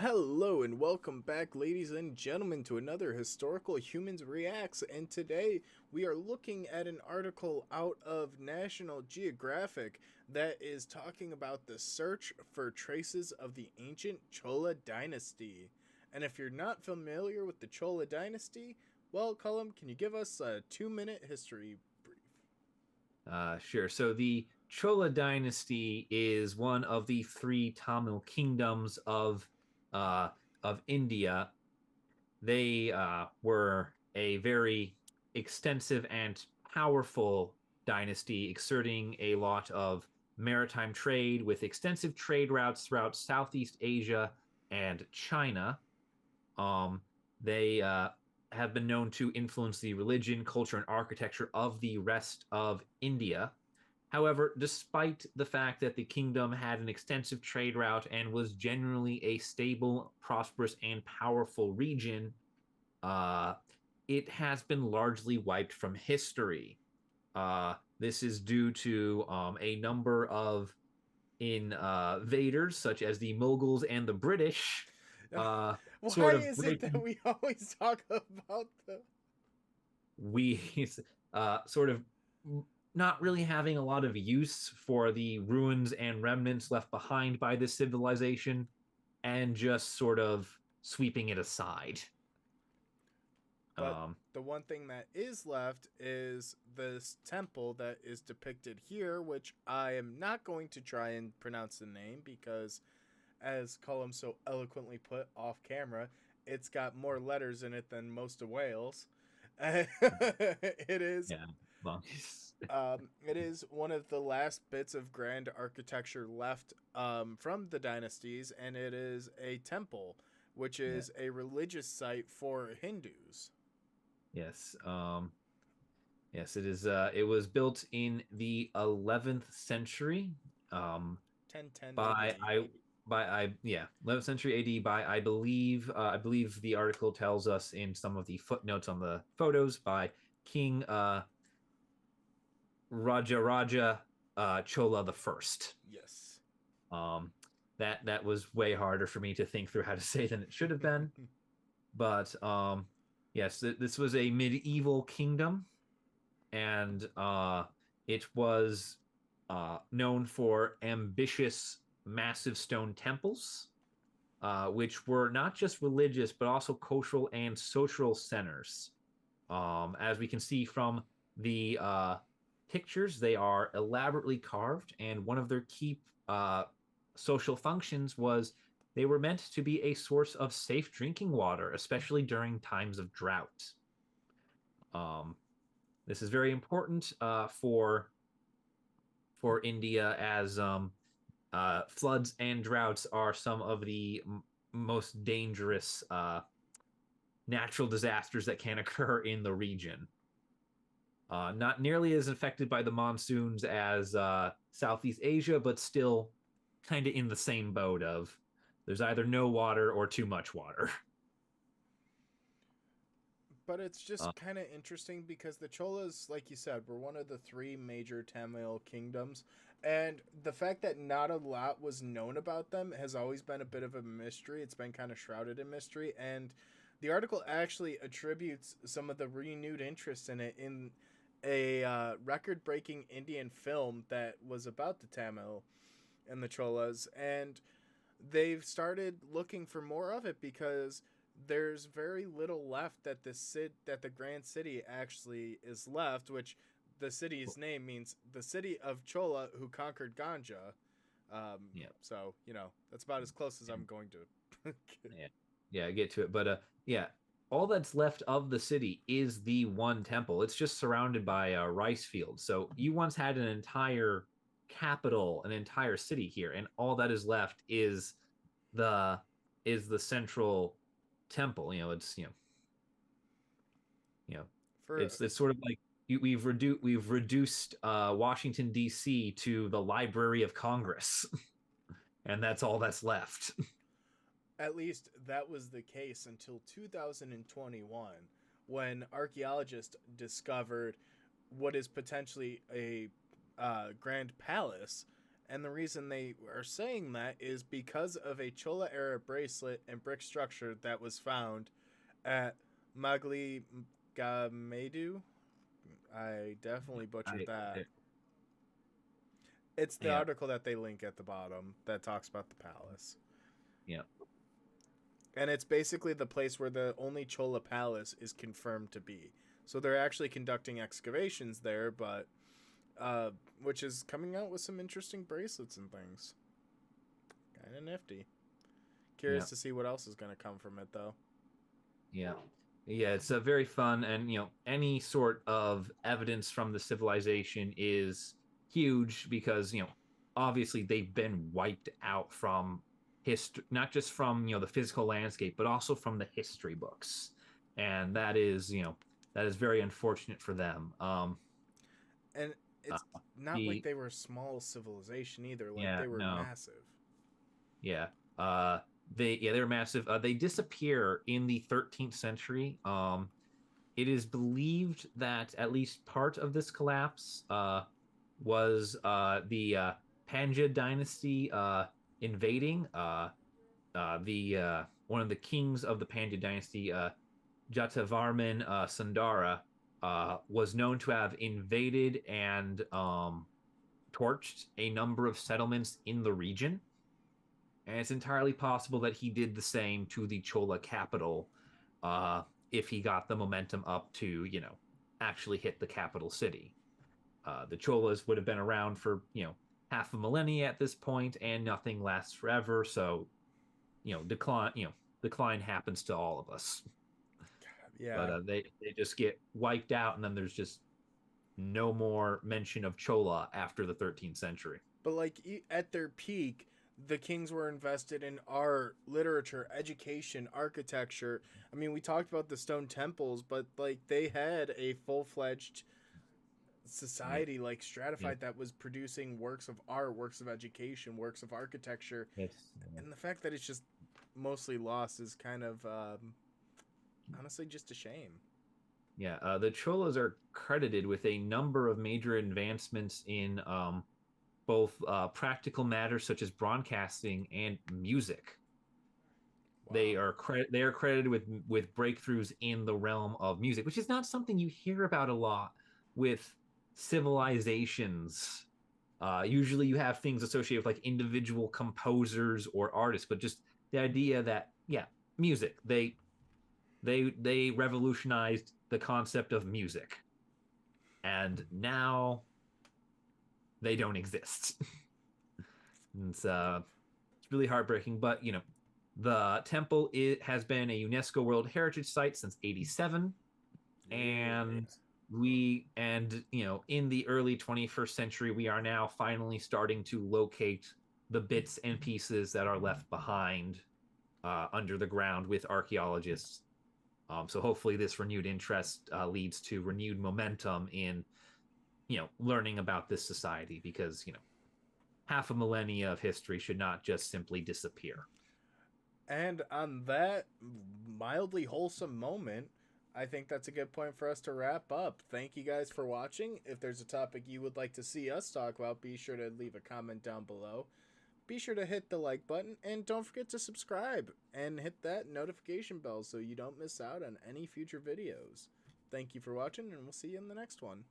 Hello and welcome back, ladies and gentlemen, to another Historical Humans Reacts. And today we are looking at an article out of National Geographic that is talking about the search for traces of the ancient Chola dynasty. And if you're not familiar with the Chola dynasty, well, Cullum, can you give us a 2-minute history brief? Sure. So the Chola dynasty is one of the three Tamil kingdoms uh, of India. They were a very extensive and powerful dynasty, exerting a lot of maritime trade with extensive trade routes throughout Southeast Asia and China. Um, they have been known to influence the religion, culture, and architecture of the rest of India. However, despite the fact that the kingdom had an extensive trade route and was generally a stable, prosperous, and powerful region, uh, it has been largely wiped from history. This is due to a number of invaders, such as the Mughals and the British, Why sort of is it that breaking we always talk about the. we sort of not really having a lot of use for the ruins and remnants left behind by this civilization and just sort of sweeping it aside. But Um, the one thing that is left is this temple that is depicted here, which I am not going to try and pronounce the name because, as Cullum so eloquently put off camera, it's got more letters in it than most of Wales. it is yeah, well, it is one of the last bits of grand architecture left from the dynasties, and it is a temple, which yeah, is a religious site for Hindus. yes, yes. It is. It was built in the 11th century. Um, 1010 by AD. I by I yeah 11th century AD by I believe the article tells us in some of the footnotes on the photos by King Raja Chola the First. Yes. Um, that was way harder for me to think through how to say than it should have been. But yes, this was a medieval kingdom, and it was known for ambitious, massive stone temples which were not just religious but also cultural and social centers. As we can see from the pictures, they are elaborately carved, and one of their key social functions was they were meant to be a source of safe drinking water, especially during times of drought. Um, this is very important for India as floods and droughts are some of the most dangerous natural disasters that can occur in the region. Not nearly as affected by the monsoons as Southeast Asia, but still kind of in the same boat of there's either no water or too much water. But it's Uh, just kind of interesting because the Cholas, like you said, were one of the three major Tamil kingdoms. And the fact that not a lot was known about them has always been a bit of a mystery. It's been kind of shrouded in mystery. And the article actually attributes some of the renewed interest in it in a record breaking Indian film that was about the Tamil and the Cholas. And they've started looking for more of it because there's very little left that the grand city actually is left, which the city's name means the city of Chola who conquered Ganja. yeah, So that's about as close as I'm going to get. yeah, yeah. Get to it, but yeah. All that's left of the city is the one temple. It's just surrounded by rice fields. So you once had an entire capital, an entire city here, and all that is left the the central temple. You know, For it's sort of like we've reduced Washington D.C. to the Library of Congress, and that's all that's left. At least that was the case until 2021, when archaeologists discovered what is potentially a grand palace And the reason they are saying that is because of a Chola era bracelet and brick structure that was found at Magli Gamedu. I definitely butchered I that. It's the yeah, article that they link at the bottom that talks about the palace. yeah. And it's basically the place where the only Chola palace is confirmed to be. So they're actually conducting excavations there, but which is coming out with some interesting bracelets and things. Kind of nifty. Yeah. Curious to see what else is going to come from it, though. Yeah. Yeah, it's a very fun, and any sort of evidence from the civilization is huge because obviously they've been wiped out from history, not just from the physical landscape, but also from the history books, and that is very unfortunate for them. And Uh, it's not like the they were a small civilization either. Like Yeah, they were no, massive. yeah, uh, they were massive. They disappear in the 13th century. It is believed that at least part of this collapse was the Pandya dynasty invading. The One of the kings of the Pandya dynasty, Jatavarman Sundara, was known to have invaded and torched a number of settlements in the region. And it's entirely possible that he did the same to the Chola capital uh, if he got the momentum up to, actually hit the capital city. The Cholas would have been around for, half a millennia at this point, and nothing lasts forever. So, decline happens to all of us. But Yeah. they just get wiped out, and then there's just no more mention of Chola after the 13th century. But like at their peak, the kings were invested in art, literature, education, architecture. I mean, we talked about the stone temples, but like they had a full-fledged Yeah, society like yeah, stratified that was producing works of art, works of education, works of architecture. it's And the fact that it's just mostly lost is kind of honestly just a shame. Yeah, the Cholas are credited with a number of major advancements in both practical matters such as broadcasting and music. They Wow. are they are credited with breakthroughs in the realm of music, which is not something you hear about a lot with civilizations. Usually, you have things associated with like individual composers or artists, but just the idea that music. They revolutionized the concept of music, and now they don't exist. It's really heartbreaking, but the temple has been a UNESCO World Heritage Site since '87, Really? and in the early 21st century, we are now finally starting to locate the bits and pieces that are left behind under the ground with archaeologists. So hopefully, this renewed interest leads to renewed momentum in learning about this society, because half a millennia of history should not just simply disappear. And on that mildly wholesome moment, I think that's a good point for us to wrap up. Thank you guys for watching. If there's a topic you would like to see us talk about, be sure to leave a comment down below. Be sure to hit the like button and don't forget to subscribe and hit that notification bell so you don't miss out on any future videos. Thank you for watching, and we'll see you in the next one.